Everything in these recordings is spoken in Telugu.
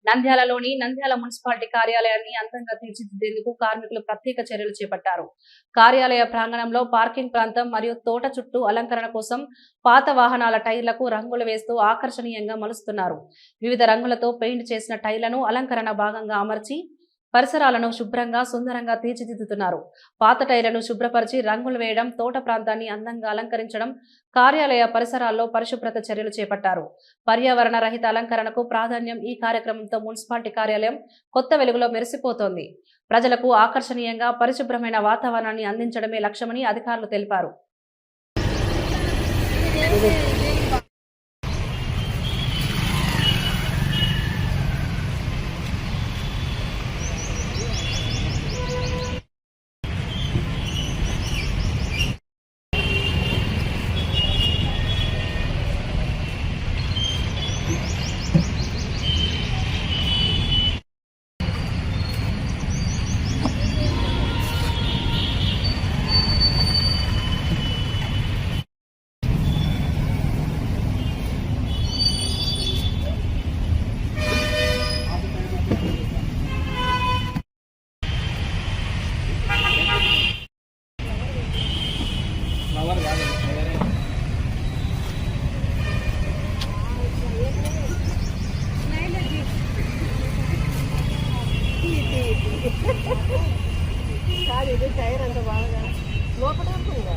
నంద్యాలలోని నంద్యాల మున్సిపాలిటీ కార్యాలయాన్ని అందంగా తీర్చిదిద్దేందుకు కార్మికులు ప్రత్యేక చర్యలు చేపట్టారు. కార్యాలయ ప్రాంగణంలో పార్కింగ్ ప్రాంతం మరియు తోట చుట్టూ అలంకరణ కోసం పాత వాహనాల టైర్లకు రంగులు వేస్తూ ఆకర్షణీయంగా మలుస్తున్నారు. వివిధ రంగులతో పెయింట్ చేసిన టైర్లను అలంకరణ భాగంగా అమర్చి పరిసరాలను శుభ్రంగా సుందరంగా తీర్చిదిద్దుతున్నారు. పాత టైర్లను శుభ్రపరిచి రంగులు వేయడం, తోట ప్రాంతాన్ని అందంగా అలంకరించడం, కార్యాలయ పరిసరాల్లో పరిశుభ్రత చర్యలు చేపట్టారు. పర్యావరణ రహిత అలంకరణకు ప్రాధాన్యం. ఈ కార్యక్రమంతో మున్సిపాలిటీ కార్యాలయం కొత్త వెలుగులో మెరిసిపోతోంది. ప్రజలకు ఆకర్షణీయంగా పరిశుభ్రమైన వాతావరణాన్ని అందించడమే లక్ష్యమని అధికారులు తెలిపారు. కాదు ఇది టైర్ అంత బాగా లోపల ఉంటుందా?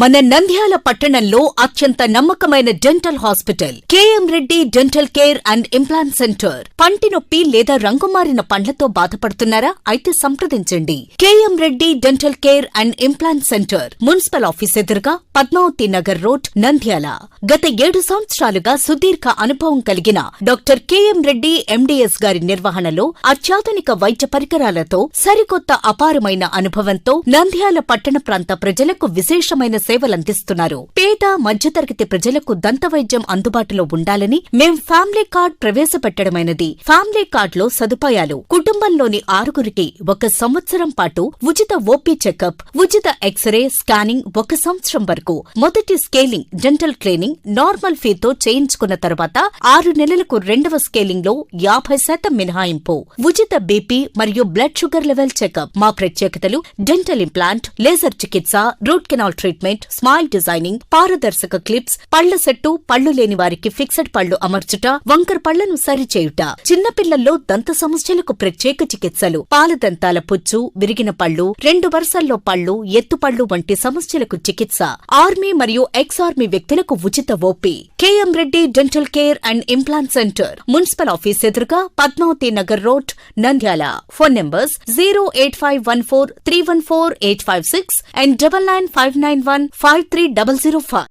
మన నంద్యాల పట్టణంలో అత్యంత నమ్మకమైన dental hospital KM Reddy dental care and implant centre. పంటి నొప్పి లేదా రంగుమారిన పండ్లతో బాధపడుతున్నారా? అయితే సంప్రదించండి. KM Reddy dental care and implant centre, municipal office ఎదురుగా, పద్మావతి నగర్ రోడ్, నంద్యాల. గత 7 సంవత్సరాలుగా సుదీర్ఘ అనుభవం కలిగిన డాక్టర్ కేఎం రెడ్డి ఎండీఎస్ గారి నిర్వహణలో అత్యాధునిక వైద్య పరికరాలతో సరికొత్త అపారమైన అనుభవంతో నంద్యాల పట్టణ ప్రాంత ప్రజలకు విశేషమైన సేవలందిస్తున్నారు. పేద మధ్యతరగతి ప్రజలకు దంతవైద్యం అందుబాటులో ఉండాలని మేం ఫ్యామిలీ కార్డ్ ప్రవేశపెట్టడమైనది. ఫ్యామిలీ కార్డులో సదుపాయాలు: కుటుంబంలోని 6గురికి 1 సంవత్సరం పాటు ఉచిత ఓపీ చెకప్, ఉచిత ఎక్స్రే స్కానింగ్ 1 సంవత్సరం వరకు, మొదటి స్కేలింగ్ డెంటల్ క్లీనింగ్ నార్మల్ ఫీతో చేయించుకున్న తర్వాత 6 నెలలకు 2వ స్కేలింగ్ లో 50% మినహాయింపు, ఉచిత బీపీ మరియు బ్లడ్ షుగర్ లెవెల్ చెకప్. మా ప్రత్యేకతలు: డెంటల్ ఇంప్లాంట్, లేజర్ చికిత్స, root canal treatment, smile designing, పారదర్శక క్లిప్స్, పళ్ల సెట్టు, పళ్లు లేని వారికి ఫిక్సెడ్ పళ్లు అమర్చుట, వంకర పళ్లను సరిచేయుట, చిన్నపిల్లల్లో దంత సమస్యలకు ప్రత్యేక చికిత్సలు, పాలదంతాల పుచ్చు, విరిగిన పళ్లు, 2 వరుసల్లో పళ్లు, ఎత్తుపళ్లు వంటి సమస్యలకు చికిత్స, ఆర్మీ మరియు ఎక్స్ ఆర్మీ వ్యక్తులకు ఉచిత OP. KM Reddy dental care and implant centre, municipal office ఎదురుగా, Padmavati Nagar road, Nandyal. Phone numbers 08514314856 and 9959153005.